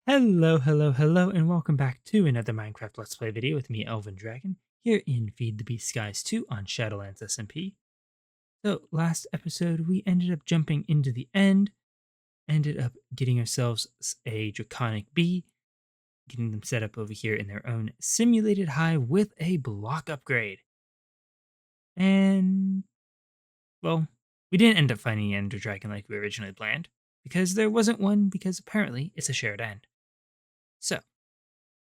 Hello, and welcome back to another Minecraft Let's Play video with me, Elven Dragon, here in Feed the Beast Skies 2 on Shadowlands SMP. So, last episode, we ended up jumping into the end, ended up getting ourselves a Draconic Bee, getting them set up over here in their own simulated hive with a block upgrade. And, well, we didn't end up finding an Ender Dragon like we originally planned, because there wasn't one, because apparently it's a shared end. So,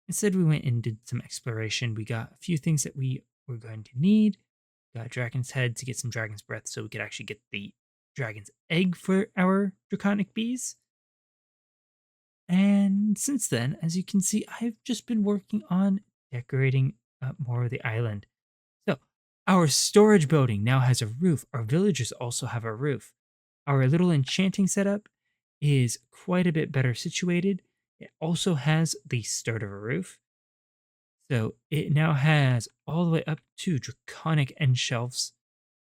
instead, we went and did some exploration. We got a few things that we were going to need. Got Dragon's Head to get some Dragon's Breath so we could actually get the Dragon's Egg for our Draconic Bees. And since then, as you can see, I've just been working on decorating more of the island. So, our storage building now has a roof. Our villagers also have a roof. Our little enchanting setup is quite a bit better situated. It also has the start of a roof. So it now has all the way up to draconic end shelves.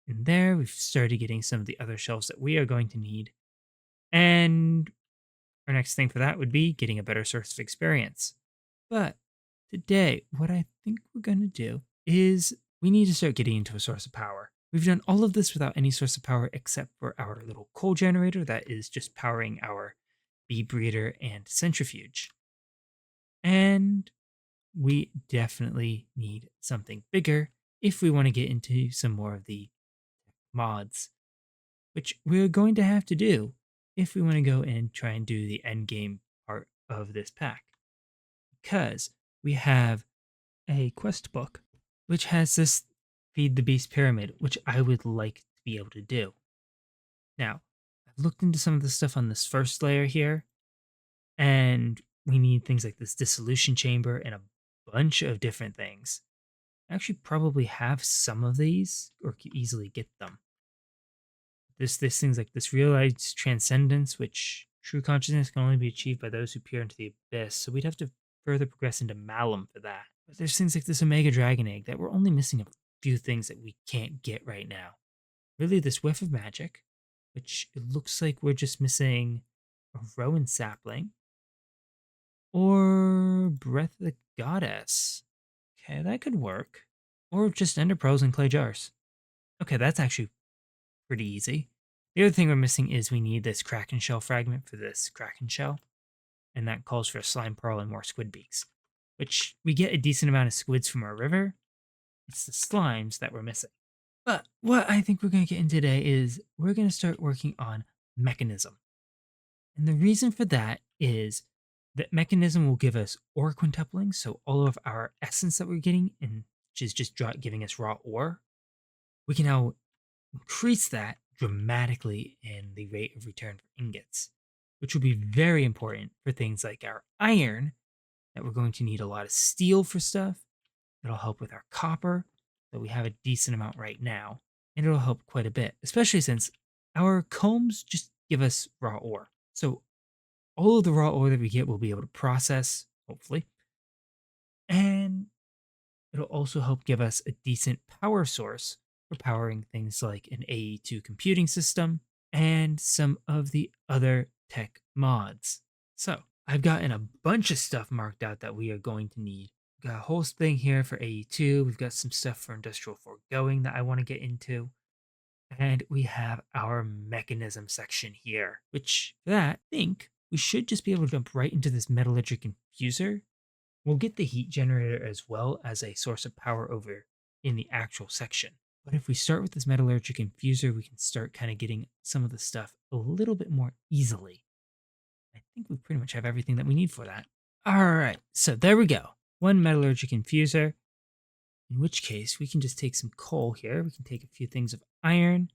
And there we've started getting some of the other shelves that we are going to need. And our next thing for that would be getting a better source of experience. But today, what I think we're going to do is we need to start getting into a source of power. We've done all of this without any source of power except for our little coal generator that is just powering our bee breeder and centrifuge. And we definitely need something bigger if we want to get into some more of the mods, which we're going to have to do if we want to go and try and do the end game part of this pack. Because we have a quest book which has this Feed the Beast pyramid, which I would like to be able to do. Now, I've looked into some of the stuff on this first layer here, and we need things like this dissolution chamber and a bunch of different things. I actually probably have some of these or could easily get them. This things like this realized transcendence, which true consciousness can only be achieved by those who peer into the abyss. So we'd have to further progress into Malum for that. But there's things like this Omega Dragon Egg that we're only missing a few things that we can't get right now. Really, this whiff of magic, which it looks like we're just missing a Rowan sapling, or Breath of the Goddess. Okay, that could work. Or just ender pearls and clay jars. Okay, that's actually pretty easy. The other thing we're missing is we need this Kraken Shell fragment for this Kraken Shell. And that calls for a slime pearl and more squid beaks. Which we get a decent amount of squids from our river. It's the slimes that we're missing. But what I think we're going to get in today is we're going to start working on mechanism. And the reason for that is that mechanism will give us ore quintupling, so all of our essence that we're getting, and which is just giving us raw ore, we can now increase that dramatically in the rate of return for ingots, which will be very important for things like our iron, that we're going to need a lot of steel for stuff. It'll help with our copper, that we have a decent amount right now, and it'll help quite a bit, especially since our combs just give us raw ore. So all of the raw ore that we get we'll be able to process, hopefully. And it'll also help give us a decent power source for powering things like an AE2 computing system and some of the other tech mods. So I've gotten a bunch of stuff marked out that we are going to need. We've got a whole thing here for AE2. We've got some stuff for industrial foregoing that I want to get into. And we have our mechanism section here, which for that, I think we should just be able to jump right into this metallurgic infuser. We'll get the heat generator as well as a source of power over in the actual section. But if we start with this metallurgic infuser, we can start kind of getting some of the stuff a little bit more easily. I think we pretty much have everything that we need for that. All right, so there we go. One metallurgic infuser, in which case we can just take some coal here. We can take a few things of iron.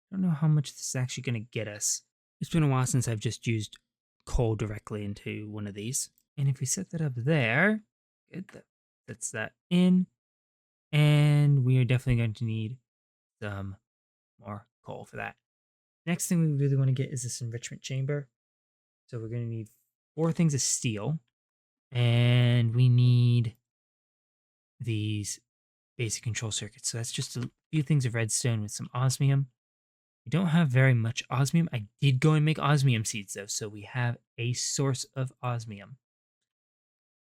I don't know how much this is actually going to get us. It's been a while since I've just used coal directly into one of these. And if we set that up there, good, that's that in. And we are definitely going to need some more coal for that. Next thing we really want to get is this enrichment chamber. So we're going to need 4 things of steel. And we need these basic control circuits. So that's just a few things of redstone with some osmium. We don't have very much osmium. I did go and make osmium seeds though, so we have a source of osmium.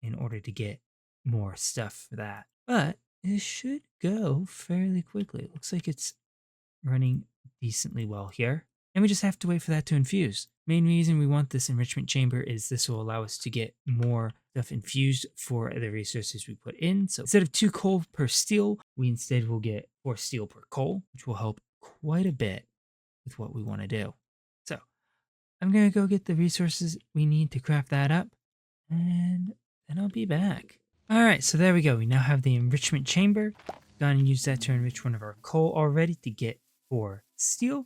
in order to get more stuff for that. But it should go fairly quickly. It looks like it's running decently well here. And we just have to wait for that to infuse. Main reason we want this enrichment chamber is this will allow us to get more stuff infused for the resources we put in. So instead of 2 coal per steel, we instead will get 4 steel per coal, which will help quite a bit with what we want to do. So I'm going to go get the resources we need to craft that up, and then I'll be back. All right, so there we go. We now have the enrichment chamber. Gonna use that to enrich one of our coal already to get 4 steel.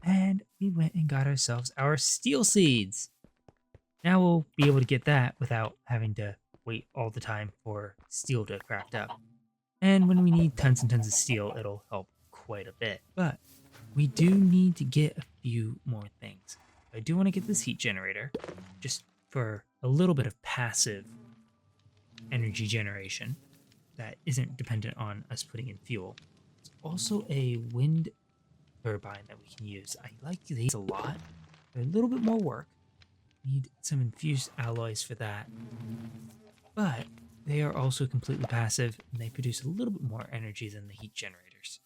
And we went and got ourselves our steel seeds. Now we'll be able to get that without having to wait all the time for steel to craft up. And when we need tons and tons of steel, it'll help quite a bit. But we do need to get a few more things. I do want to get this heat generator just for a little bit of passive energy generation that isn't dependent on us putting in fuel. It's also a wind turbine that we can use. I like these a lot. They're a little bit more work. Need some infused alloys for that. But they are also completely passive and they produce a little bit more energy than the heat generators.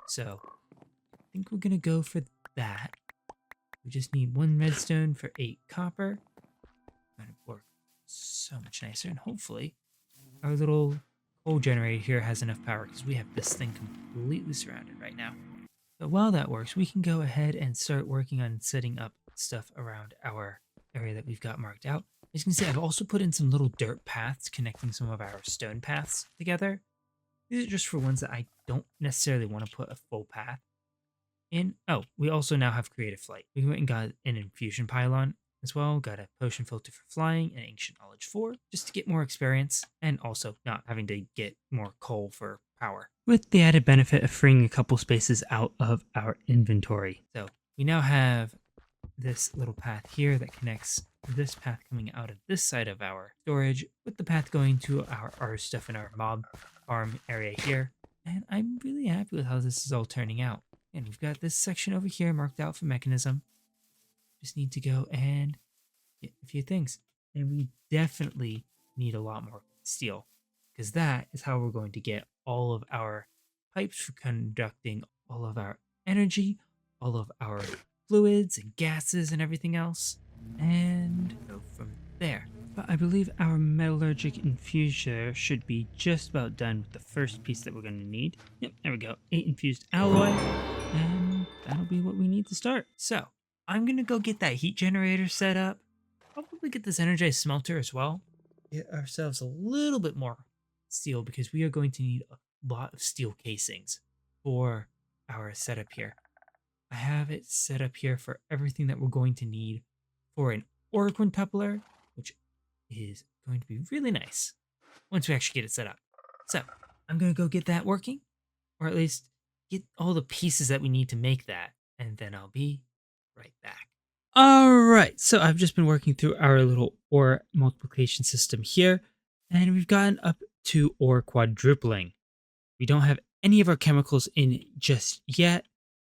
So I think we're going to go for that. We just need 1 redstone for 8 copper. Going to work so much nicer, and hopefully our little coal generator here has enough power because we have this thing completely surrounded right now. But while that works, we can go ahead and start working on setting up stuff around our area that we've got marked out. As you can see, I've also put in some little dirt paths connecting some of our stone paths together. These are just for ones that I don't necessarily want to put a full path in. Oh, we also now have creative flight. We went and got an infusion pylon as well. Got a potion filter for flying and ancient knowledge 4, just to get more experience and also not having to get more coal for power, with the added benefit of freeing a couple spaces out of our inventory. So we now have this little path here that connects this path coming out of this side of our storage with the path going to our stuff in our mob farm area here. And I'm really happy with how this is all turning out. And we've got this section over here marked out for mechanism. Just need to go and get a few things. And we definitely need a lot more steel, because that is how we're going to get all of our pipes for conducting all of our energy, all of our fluids and gases and everything else, and go from there. But I believe our metallurgic infuser should be just about done with the first piece that we're going to need. Yep, there we go. 8 infused alloy, and that'll be what we need to start. So I'm going to go get that heat generator set up. Probably get this energized smelter as well. Get ourselves a little bit more steel because we are going to need a lot of steel casings for our setup here. I have it set up here for everything that we're going to need for an ore quintupler, which is going to be really nice once we actually get it set up. So I'm going to go get that working, or at least get all the pieces that we need to make that, and then I'll be right back. All right, so I've just been working through our little ore multiplication system here, and we've gotten up to ore quadrupling. We don't have any of our chemicals in just yet.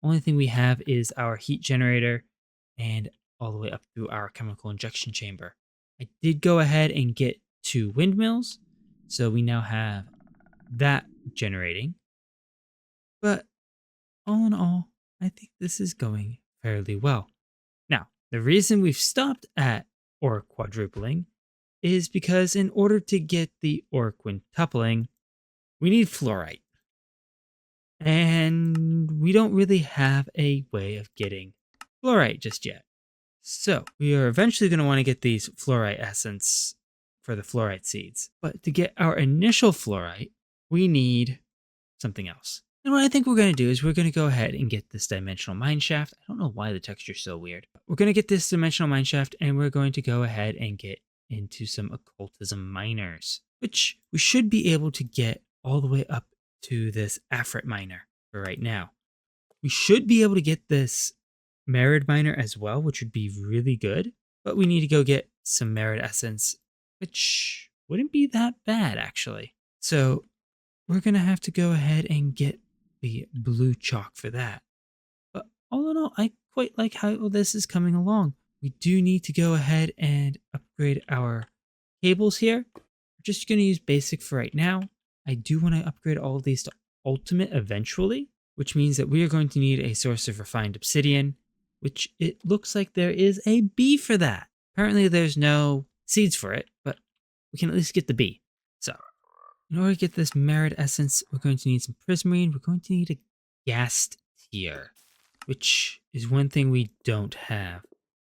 Only thing we have is our heat generator and all the way up through our chemical injection chamber. I did go ahead and get 2 windmills, so we now have that generating. But all in all, I think this is going fairly well. Now, the reason we've stopped at ore quadrupling is because in order to get the ore quintupling, we need fluorite. And we don't really have a way of getting fluorite just yet. So we are eventually going to want to get these fluorite essence for the fluorite seeds. But to get our initial fluorite, we need something else. And what I think we're going to do is we're going to go ahead and get this dimensional mine shaft. I don't know why the texture's so weird. We're going to get this dimensional mine shaft and we're going to go ahead and get into some occultism miners, which we should be able to get all the way up to this Afrit miner for right now. We should be able to get this Merid miner as well, which would be really good, but we need to go get some Merid essence, which wouldn't be that bad actually. So we're going to have to go ahead and get the blue chalk for that. But all in all, I quite like how this is coming along. We do need to go ahead and upgrade our cables here. just going to use basic for right now. I do want to upgrade all of these to ultimate eventually, which means that we are going to need a source of refined obsidian, which it looks like there is a B for that. Apparently there's no seeds for it, but we can at least get the B. So in order to get this merit essence, we're going to need some prismarine. We're going to need a ghast tear, which is one thing we don't have.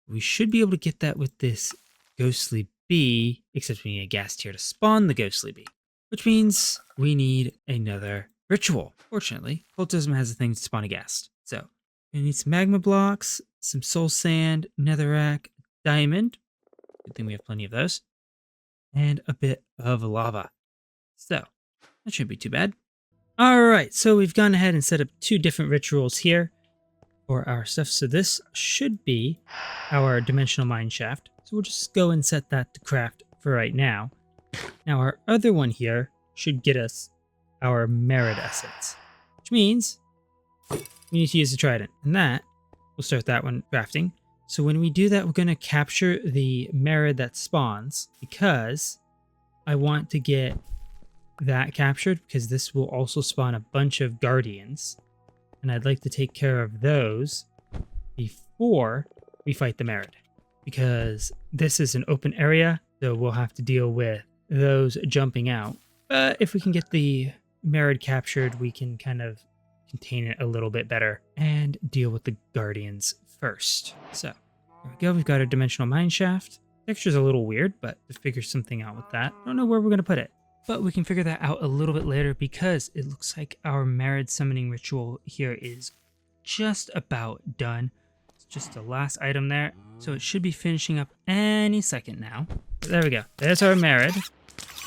We should be able to get that with this ghostly bee, except we need a ghast tear to spawn the ghostly bee, which means we need another ritual. Fortunately, cultism has a thing to spawn a ghast. So we need some magma blocks, some soul sand, netherrack, diamond. Good thing we have plenty of those. And a bit of lava. So that shouldn't be too bad. All right, so we've gone ahead and set up 2 different rituals here for our stuff. So this should be our dimensional mine shaft. So we'll just go and set that to craft for right now. Now our other one here should get us our merit essence, which means we need to use the trident, and that we'll start that one crafting. So when we do that, we're going to capture the merit that spawns, because I want to get that captured, because this will also spawn a bunch of guardians, and I'd like to take care of those before we fight the merit, because this is an open area, so we'll have to deal with those jumping out. But if we can get the merit captured, we can kind of contain it a little bit better and deal with the guardians first. So there we go. We've got our dimensional mine shaft. Texture's a little weird, but to figure something out with that. I don't know where we're going to put it, but we can figure that out a little bit later, because it looks like our merit summoning ritual here is just about done. It's just the last item there, so it should be finishing up any second now. There we go. There's our merit.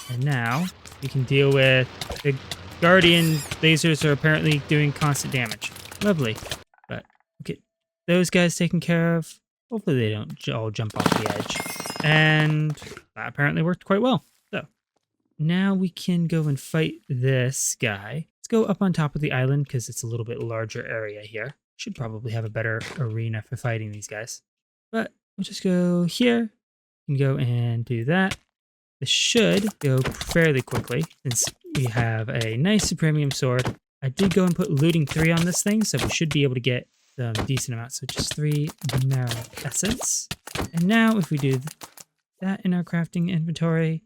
And now we can deal with the guardian lasers are apparently doing constant damage. Lovely. But okay, those guys taken care of. Hopefully they don't all jump off the edge. And that apparently worked quite well. So now we can go and fight this guy. Let's go up on top of the island, because it's a little bit larger area here. Should probably have a better arena for fighting these guys. But we'll just go here. We can go and do that. This should go fairly quickly, since we have a nice premium sword. I did go and put looting 3 on this thing, so we should be able to get some decent amounts. So just 3 merit essence. And now if we do that in our crafting inventory,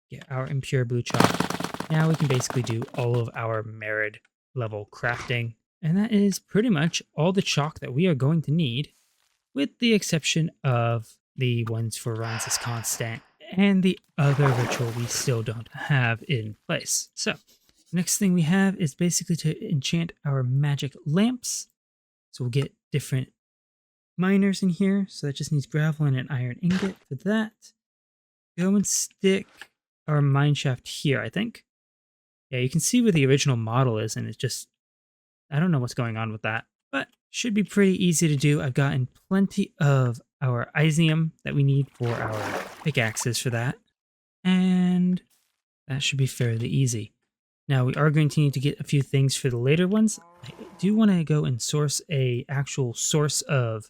get our impure blue chalk. Now we can basically do all of our merit level crafting. And that is pretty much all the chalk that we are going to need, with the exception of the ones for runs as constant and the other ritual we still don't have in place. So the next thing we have is basically to enchant our magic lamps. So we'll get different miners in here. So that just needs gravel and an iron ingot for that. Go and stick our mine shaft here, I think. Yeah, you can see where the original model is, and it's just, I don't know what's going on with that, but should be pretty easy to do. I've gotten plenty of our Isium that we need for our pickaxes for that, and that should be fairly easy. Now we are going to need to get a few things for the later ones. I do want to go and source a actual source of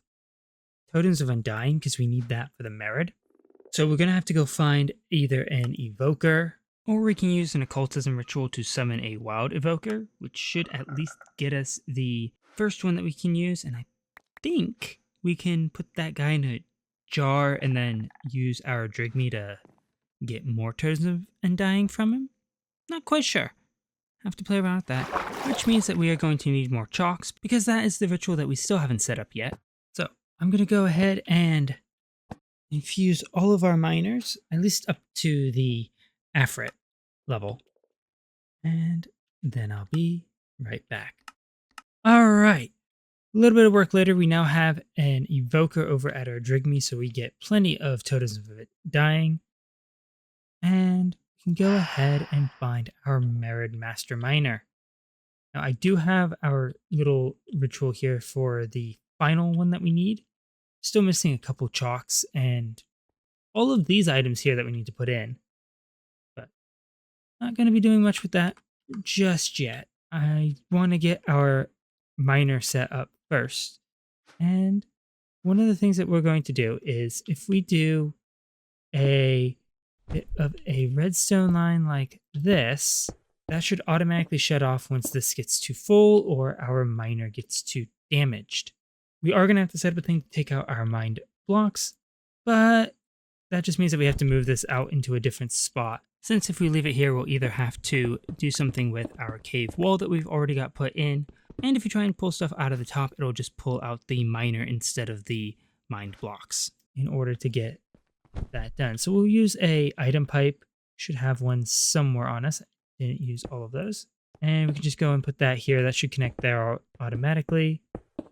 totems of undying, because we need that for the merit. So we're going to have to go find either an evoker, or we can use an occultism ritual to summon a wild evoker, which should at least get us the first one that we can use. And I think we can put that guy in a jar and then use our Drigme to get more totems of undying from him. Not quite sure. Have to play around with that, which means that we are going to need more chalks, because that is the ritual that we still haven't set up yet. So I'm going to go ahead and infuse all of our miners, at least up to the Afrit level, and then I'll be right back. All right. A little bit of work later, we now have an evoker over at our Drigme, so we get plenty of totems of it dying. And we can go ahead and find our merit master miner. Now I do have our little ritual here for the final one that we need. Still missing a couple chalks and all of these items here that we need to put in. But not going to be doing much with that just yet. I want to get our miner set up first. And one of the things that we're going to do is, if we do a bit of a redstone line like this, that should automatically shut off once this gets too full or our miner gets too damaged. We are going to have to set up a thing to take out our mined blocks, but that just means that we have to move this out into a different spot. Since if we leave it here, we'll either have to do something with our cave wall that we've already got put in, and if you try and pull stuff out of the top, it'll just pull out the miner instead of the mined blocks in order to get that done. So we'll use a item pipe. Should have one somewhere on us. Didn't use all of those. And we can just go and put that here. That should connect there automatically.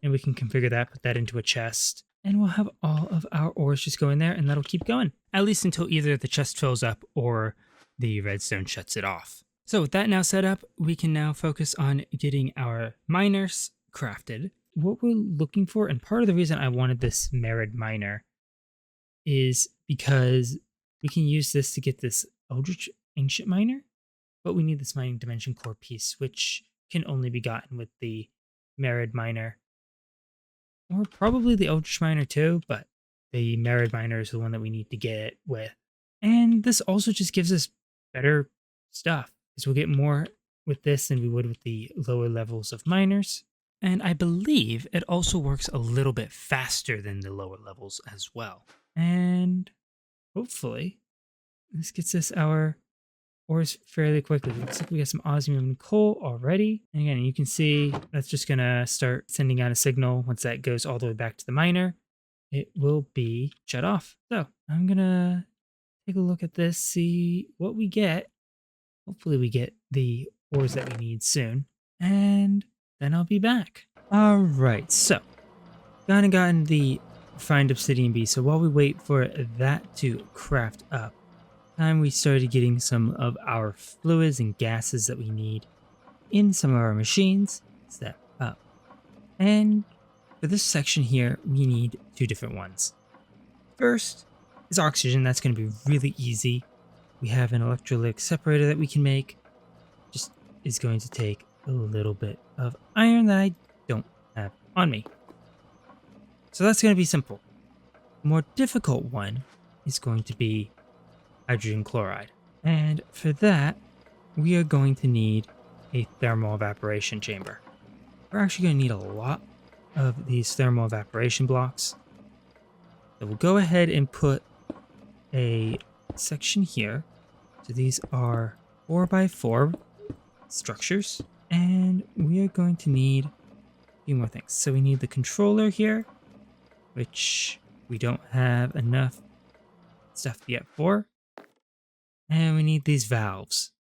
And we can configure that, put that into a chest. And we'll have all of our ores just go in there, and that'll keep going. At least until either the chest fills up or the redstone shuts it off. So with that now set up, we can now focus on getting our miners crafted. What we're looking for, and part of the reason I wanted this merid miner, is because we can use this to get this Eldritch Ancient miner, but we need this mining dimension core piece, which can only be gotten with the merid miner. Or probably the Eldritch miner too, but the merid miner is the one that we need to get it with. And this also just gives us better stuff, because we'll get more with this than we would with the lower levels of miners. And I believe it also works a little bit faster than the lower levels as well. And hopefully this gets us our ores fairly quickly. Looks like we got some osmium and coal already. And again, you can see that's just gonna start sending out a signal. Once that goes all the way back to the miner, it will be shut off. So I'm gonna take a look at this, see what we get. Hopefully we get the ores that we need soon, and then I'll be back. All right, so gone and gotten the refined obsidian bee. So while we wait for that to craft up, time we started getting some of our fluids and gases that we need in some of our machines set up. And for this section here, we need two different ones. First is oxygen. That's going to be really easy. We have an electrolytic separator that we can make. Just is going to take a little bit of iron that I don't have on me. So that's going to be simple. The more difficult one is going to be hydrogen chloride. And for that, we are going to need a thermal evaporation chamber. We're actually going to need a lot of these thermal evaporation blocks. So we'll go ahead and put a section here. So these are 4x4 structures, and we are going to need a few more things. So we need the controller here, which we don't have enough stuff yet for. And we need these valves.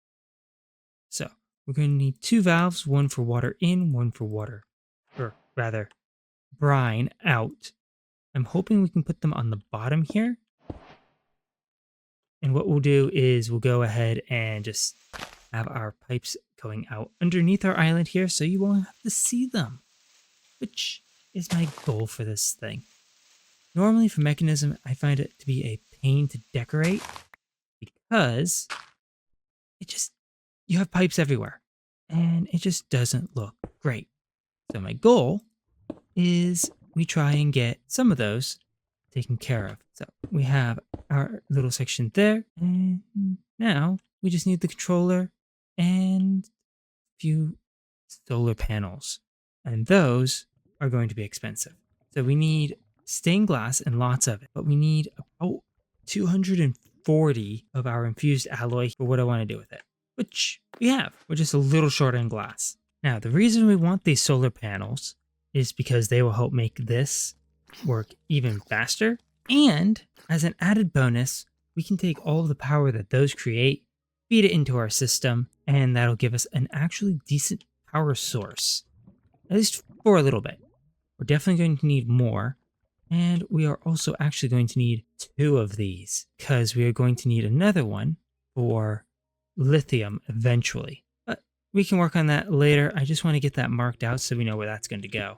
So we're going to need two valves, one for water in, one for water, or rather, brine out. I'm hoping we can put them on the bottom here. And what we'll do is we'll go ahead and just have our pipes going out underneath our island here, so you won't have to see them, which is my goal for this thing. Normally for Mechanism, I find it to be a pain to decorate because you have pipes everywhere and it just doesn't look great. So my goal is we try and get some of those taken care of. So we have our little section there, and now we just need the controller and a few solar panels, and those are going to be expensive. So we need stained glass and lots of it, but we need about 240 of our infused alloy for what I want to do with it, which we have. We're just a little short on glass. Now, the reason we want these solar panels is because they will help make this work even faster. And as an added bonus, we can take all of the power that those create, feed it into our system, and that'll give us an actually decent power source. At least for a little bit. We're definitely going to need more. And we are also actually going to need two of these, because we are going to need another one for lithium eventually. But we can work on that later. I just want to get that marked out so we know where that's going to go.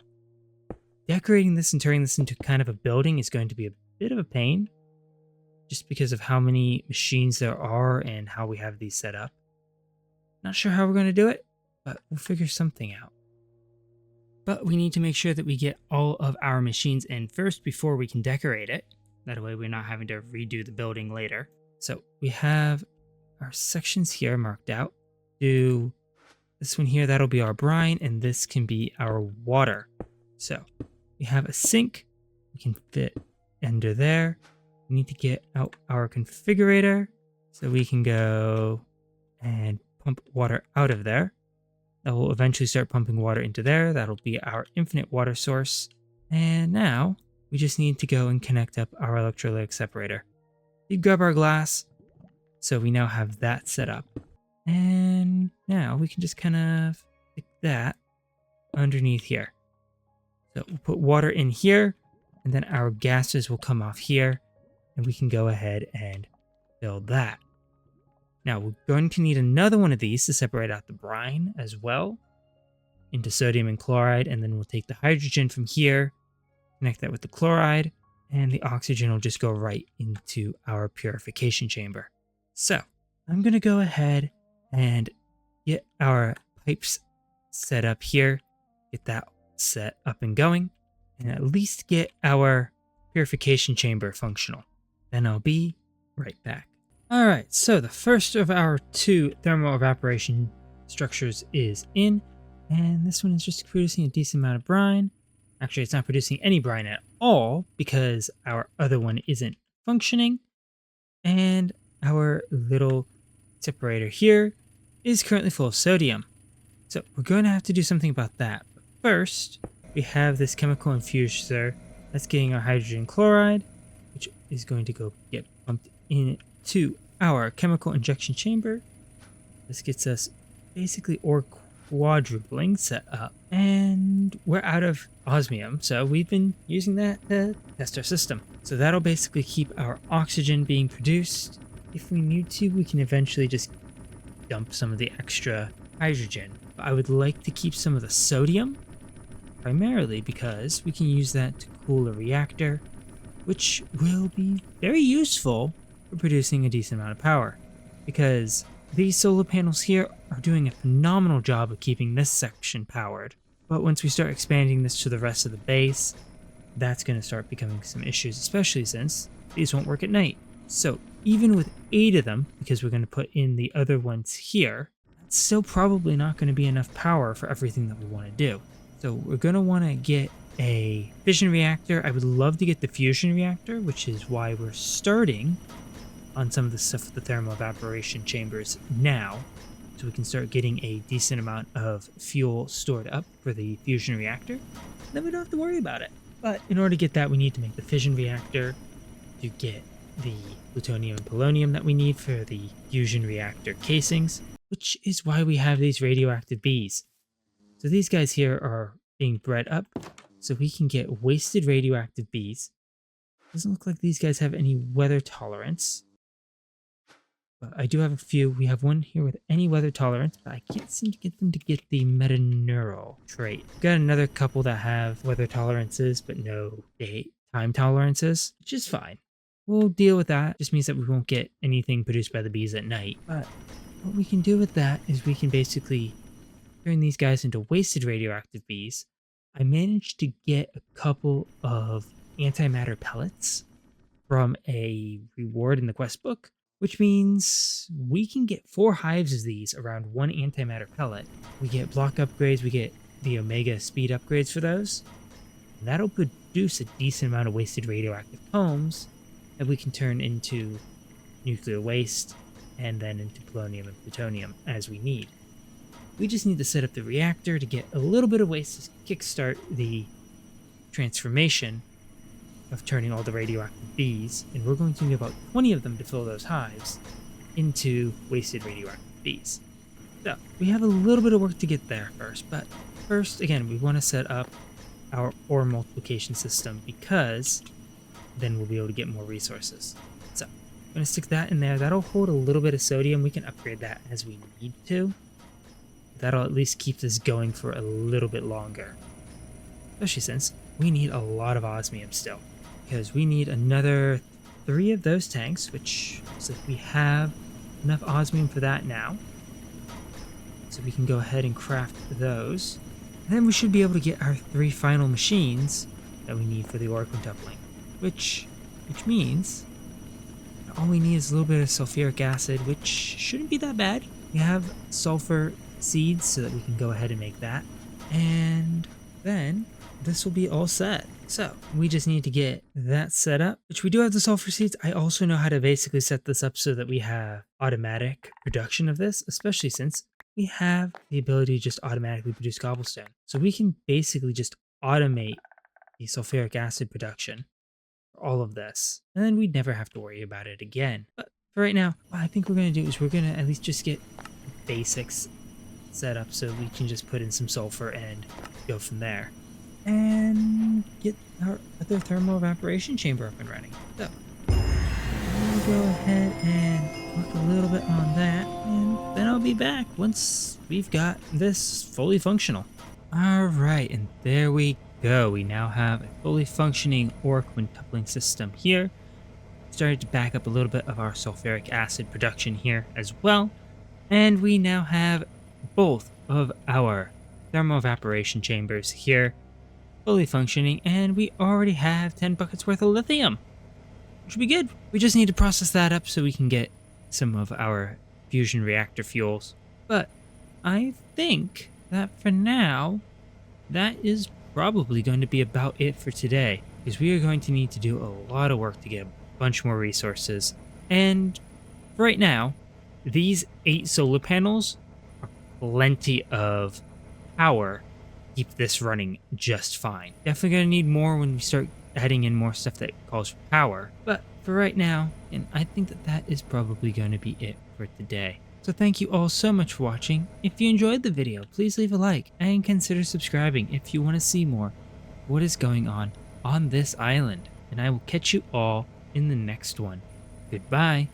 Decorating this and turning this into kind of a building is going to be a bit of a pain, just because of how many machines there are and how we have these set up. Not sure how we're going to do it, but we'll figure something out. But we need to make sure that we get all of our machines in first before we can decorate it. That way we're not having to redo the building later. So we have our sections here marked out. Do this one here, that'll be our brine, and this can be our water. So we have a sink, we can fit under there. We need to get out our configurator so we can go and pump water out of there. That will eventually start pumping water into there. That'll be our infinite water source. And now we just need to go and connect up our electrolytic separator. You grab our glass. So we now have that set up. And now we can just kind of stick that underneath here. So we'll put water in here, and then our gases will come off here, and we can go ahead and build that. Now we're going to need another one of these to separate out the brine as well into sodium and chloride, and then we'll take the hydrogen from here, connect that with the chloride, and the oxygen will just go right into our purification chamber. So I'm going to go ahead and get our pipes set up here, get that set up and going, and at least get our purification chamber functional. Then I'll be right back. All right, so the first of our 2 thermal evaporation structures is in, and this one is just producing a decent amount of brine. Actually, it's not producing any brine at all because our other one isn't functioning, and our little separator here is currently full of sodium. So we're going to have to do something about that. But first, we have this chemical infuser that's getting our hydrogen chloride, which is going to go get pumped into our chemical injection chamber. This gets us basically quadrupling set up, and we're out of osmium, so we've been using that to test our system. So that'll basically keep our oxygen being produced. If we need to, we can eventually just dump some of the extra hydrogen. But I would like to keep some of the sodium, primarily because we can use that to cool a reactor, which will be very useful for producing a decent amount of power, because these solar panels here are doing a phenomenal job of keeping this section powered. But once we start expanding this to the rest of the base, that's going to start becoming some issues, especially since these won't work at night. So even with 8 of them, because we're going to put in the other ones here, that's still probably not going to be enough power for everything that we want to do. So we're going to want to get a fission reactor. I would love to get the fusion reactor, which is why we're starting on some of the stuff with the thermal evaporation chambers now, so we can start getting a decent amount of fuel stored up for the fusion reactor. Then we don't have to worry about it. But in order to get that, we need to make the fission reactor to get the plutonium and polonium that we need for the fusion reactor casings, which is why we have these radioactive bees. So these guys here are being bred up so we can get wasted radioactive bees. Doesn't look like these guys have any weather tolerance. But I do have a few. We have one here with any weather tolerance, but I can't seem to get them to get the metaneural trait. We've got another couple that have weather tolerances, but no time tolerances, which is fine. We'll deal with that. Just means that we won't get anything produced by the bees at night. But what we can do with that is we can basically turn these guys into wasted radioactive bees. I managed to get a couple of antimatter pellets from a reward in the quest book, which means we can get 4 hives of these around 1 antimatter pellet. We get block upgrades, we get the omega speed upgrades for those. And that'll produce a decent amount of wasted radioactive combs that we can turn into nuclear waste and then into polonium and plutonium as we need. We just need to set up the reactor to get a little bit of waste to kickstart the transformation of turning all the radioactive bees, and we're going to need about 20 of them to fill those hives into wasted radioactive bees. So we have a little bit of work to get there first, but first, again, we want to set up our ore multiplication system because then we'll be able to get more resources. So I'm going to stick that in there. That'll hold a little bit of sodium. We can upgrade that as we need to. That'll at least keep this going for a little bit longer, especially since we need a lot of osmium still, because we need another 3 of those tanks, which looks like we have enough osmium for that now. So we can go ahead and craft those. And then we should be able to get our 3 final machines that we need for the ore quintupling, which means all we need is a little bit of sulfuric acid, which shouldn't be that bad. We have sulfur seeds so that we can go ahead and make that. And then this will be all set. So we just need to get that set up, which we do have the sulfur seeds. I also know how to basically set this up so that we have automatic production of this, especially since we have the ability to just automatically produce cobblestone. So we can basically just automate the sulfuric acid production for all of this. And then we'd never have to worry about it again. But for right now, what I think we're going to do is we're going to at least just get basics set up so we can just put in some sulfur and go from there. And get our other thermal evaporation chamber up and running. So, we'll go ahead and work a little bit on that, and then I'll be back once we've got this fully functional. Alright, and there we go. We now have a fully functioning ore quintupling system here. Started to back up a little bit of our sulfuric acid production here as well. And we now have both of our thermal evaporation chambers here fully functioning, and we already have 10 buckets worth of lithium, which would be good. We just need to process that up so we can get some of our fusion reactor fuels. But I think that for now, that is probably going to be about it for today, because we are going to need to do a lot of work to get a bunch more resources. And right now, these 8 solar panels are plenty of power to keep this running just fine. Definitely going to need more when we start adding in more stuff that calls for power. But for right now, and I think that that is probably going to be it for today. So thank you all so much for watching. If you enjoyed the video, please leave a like and consider subscribing if you want to see more of what is going on this island. And I will catch you all in the next one. Goodbye.